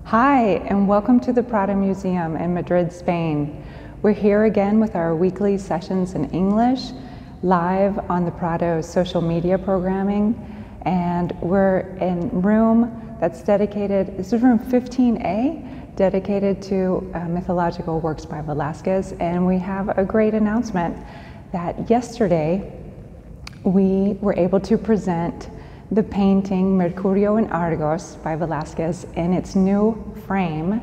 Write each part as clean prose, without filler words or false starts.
Hi, and welcome to the Prado Museum in Madrid, Spain. We're here again with our weekly sessions in English, live on the Prado's social media programming, and we're in room that's dedicated, this is room 15A, dedicated to mythological works by Velázquez, and we have a great announcement that yesterday we were able to present the painting Mercury and Argos by Velázquez in its new frame,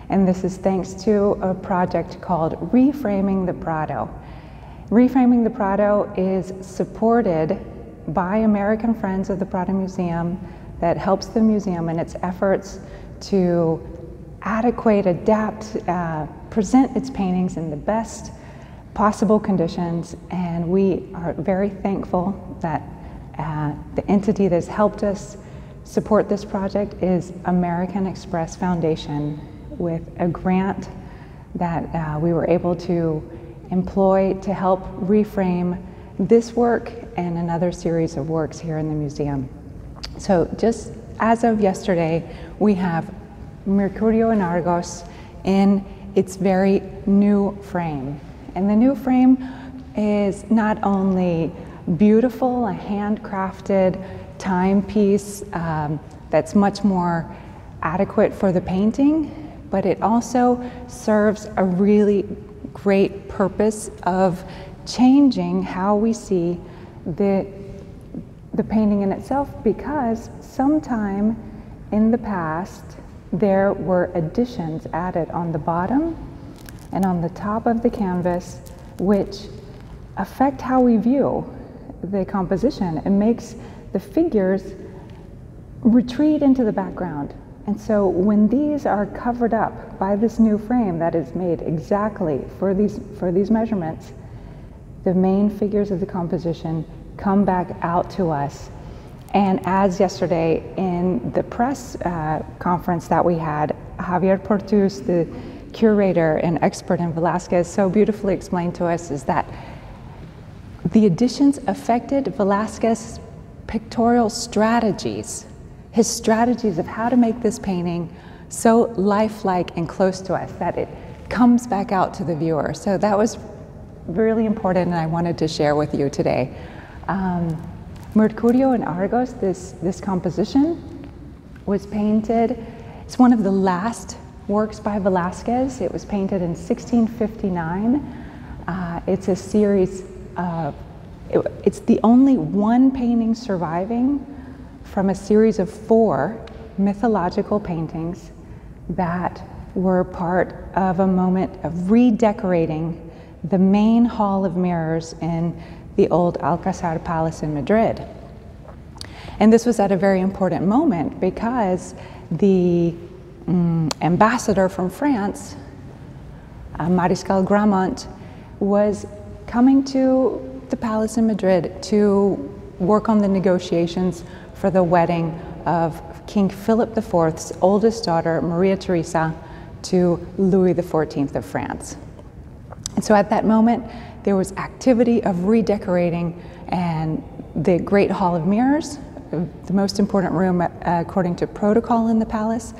and this is thanks to a project called Reframing the Prado. Reframing the Prado is supported by American Friends of the Prado Museum that helps the museum in its efforts to adapt, present its paintings in the best possible conditions, and we are very thankful that the entity that has helped us support this project is American Express Foundation, with a grant that we were able to employ to help reframe this work and another series of works here in the museum. So just as of yesterday, we have Mercury and Argos in its very new frame. And the new frame is not only beautiful, a handcrafted timepiece that's much more adequate for the painting, but it also serves a really great purpose of changing how we see the painting in itself, because sometime in the past there were additions added on the bottom and on the top of the canvas which affect how we view the composition. It makes the figures retreat into the background. And so when these are covered up by this new frame that is made exactly for these measurements, the main figures of the composition come back out to us. And as yesterday in the press conference that we had, Javier Portus, the curator and expert in Velázquez, so beautifully explained to us is that the additions affected Velázquez's pictorial strategies, his strategies of how to make this painting so lifelike and close to us that it comes back out to the viewer. So that was really important, and I wanted to share with you today. Mercury and Argos, this composition was painted, it's one of the last works by Velázquez. It was painted in 1659. It's a series of, it's the only one painting surviving from a series of 4 mythological paintings that were part of a moment of redecorating the main hall of mirrors in the old Alcázar Palace in Madrid. And this was at a very important moment because the ambassador from France, Mariscal Gramont, was coming to the palace in Madrid to work on the negotiations for the wedding of King Philip IV's oldest daughter, Maria Theresa, to Louis XIV of France. And so at that moment, there was activity of redecorating and the Great Hall of Mirrors, the most important room according to protocol in the palace.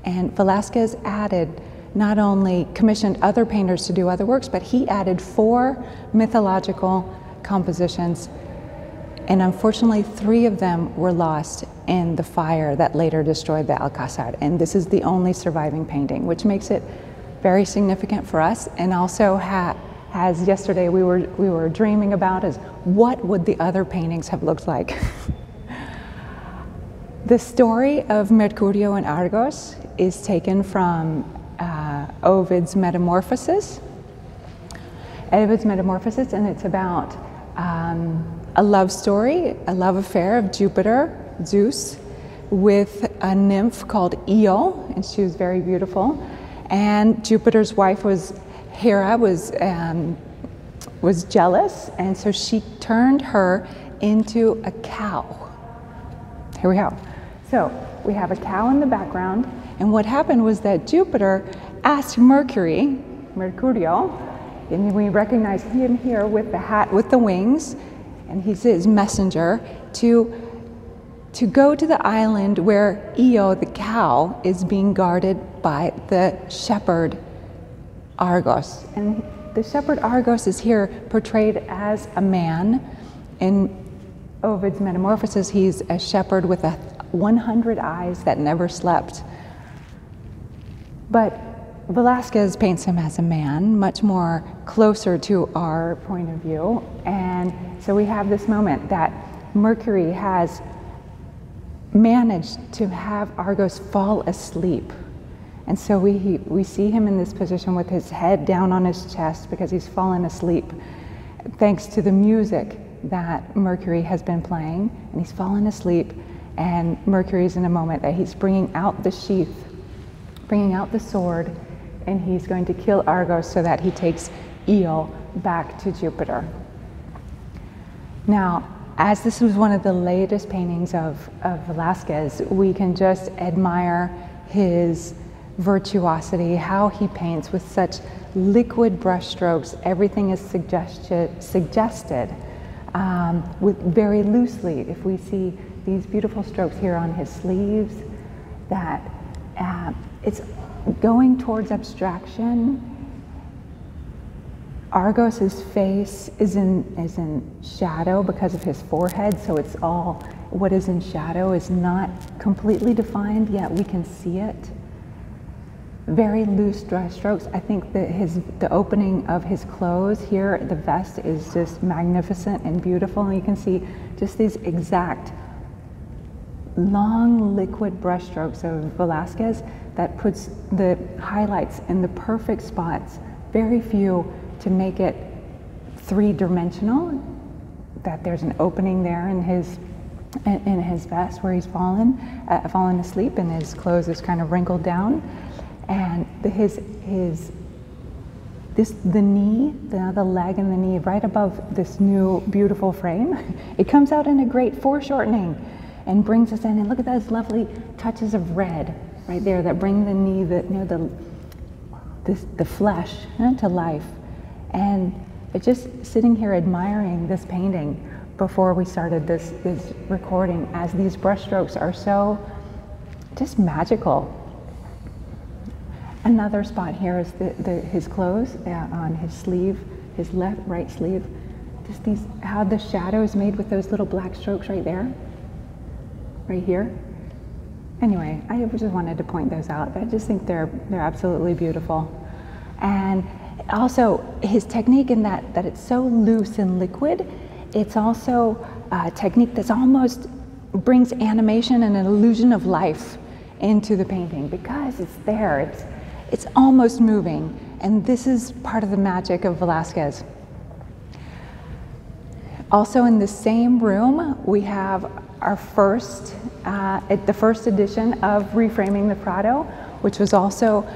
And Velázquez added, not only commissioned other painters to do other works, but he added 4 mythological compositions, and unfortunately 3 of them were lost in the fire that later destroyed the Alcázar. And this is the only surviving painting, which makes it very significant for us, and also as yesterday we were dreaming about, is what would the other paintings have looked like? The story of Mercury and Argos is taken from Ovid's Metamorphoses. And it's about a love story, a love affair of Jupiter, Zeus, with a nymph called Io, and she was very beautiful. And Jupiter's wife Hera was jealous, and so she turned her into a cow. Here we go. So we have a cow in the background, and what happened was that Jupiter asked Mercurio, and we recognize him here with the hat with the wings, and he's his messenger, to to go to the island where Io, the cow, is being guarded by the shepherd Argos. And the shepherd Argos is here portrayed as a man. In Ovid's Metamorphoses, he's a shepherd with 100 eyes that never slept. But Velázquez paints him as a man, much more closer to our point of view. And so we have this moment that Mercury has managed to have Argos fall asleep. And so we see him in this position with his head down on his chest because he's fallen asleep, thanks to the music that Mercury has been playing. And he's fallen asleep, and Mercury's in a moment that he's bringing out the sheath, bringing out the sword, and he's going to kill Argos so that he takes Io back to Jupiter. Now, as this was one of the latest paintings of Velázquez, we can just admire his virtuosity, how he paints with such liquid brush strokes. Everything is suggested with very loosely. If we see these beautiful strokes here on his sleeves, that it's going towards abstraction. Argos's face is in shadow because of his forehead, so it's all what is in shadow is not completely defined, yet we can see it. Very loose dry strokes. I think that the opening of his clothes here, the vest, is just magnificent and beautiful, and you can see just these exact long liquid brush strokes of Velázquez that puts the highlights in the perfect spots, very few, to make it three-dimensional, that there's an opening there in his vest where he's fallen asleep, and his clothes is kind of wrinkled down, and the knee, the leg and the knee right above this new beautiful frame, it comes out in a great foreshortening and brings us in, and look at those lovely touches of red right there that bring the knee, the flesh to life. And just sitting here admiring this painting before we started this recording, as these brushstrokes are so just magical. Another spot here is his clothes on his sleeve, his right sleeve. Just how the shadow is made with those little black strokes right there, right here. Anyway, I just wanted to point those out. I just think they're absolutely beautiful. And also his technique in that it's so loose and liquid, it's also a technique that's almost brings animation and an illusion of life into the painting because it's there, it's almost moving, and this is part of the magic of Velázquez. Also in the same room, we have our the first edition of Reframing the Prado, which was also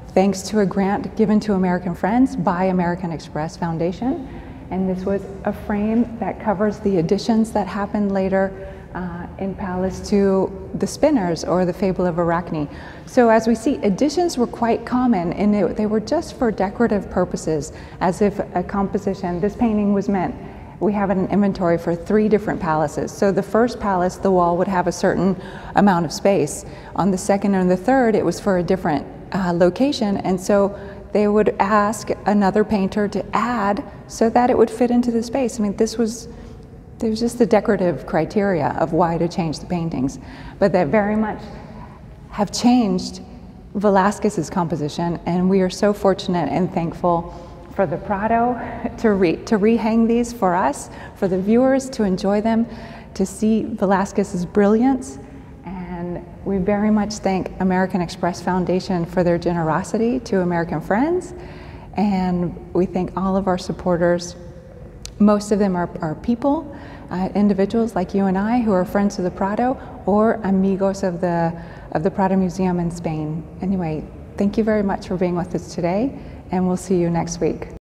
thanks to a grant given to American Friends by American Express Foundation. And this was a frame that covers the additions that happened later in Palace to the Spinners, or the Fable of Arachne. So as we see, additions were quite common, and they were just for decorative purposes, as if a composition, this painting was meant. We have an inventory for 3 different palaces. So the first palace, the wall would have a certain amount of space. On the second and the third, it was for a different location, and so they would ask another painter to add so that it would fit into the space. I mean, there was just the decorative criteria of why to change the paintings, but that very much have changed Velázquez's composition, and we are so fortunate and thankful for the Prado to rehang these for us, for the viewers to enjoy them, to see Velázquez's brilliance. And we very much thank American Express Foundation for their generosity to American Friends, and we thank all of our supporters. Most of them are people, individuals like you and I, who are friends of the Prado or amigos of the Prado Museum in Spain. Anyway, thank you very much for being with us today, and we'll see you next week.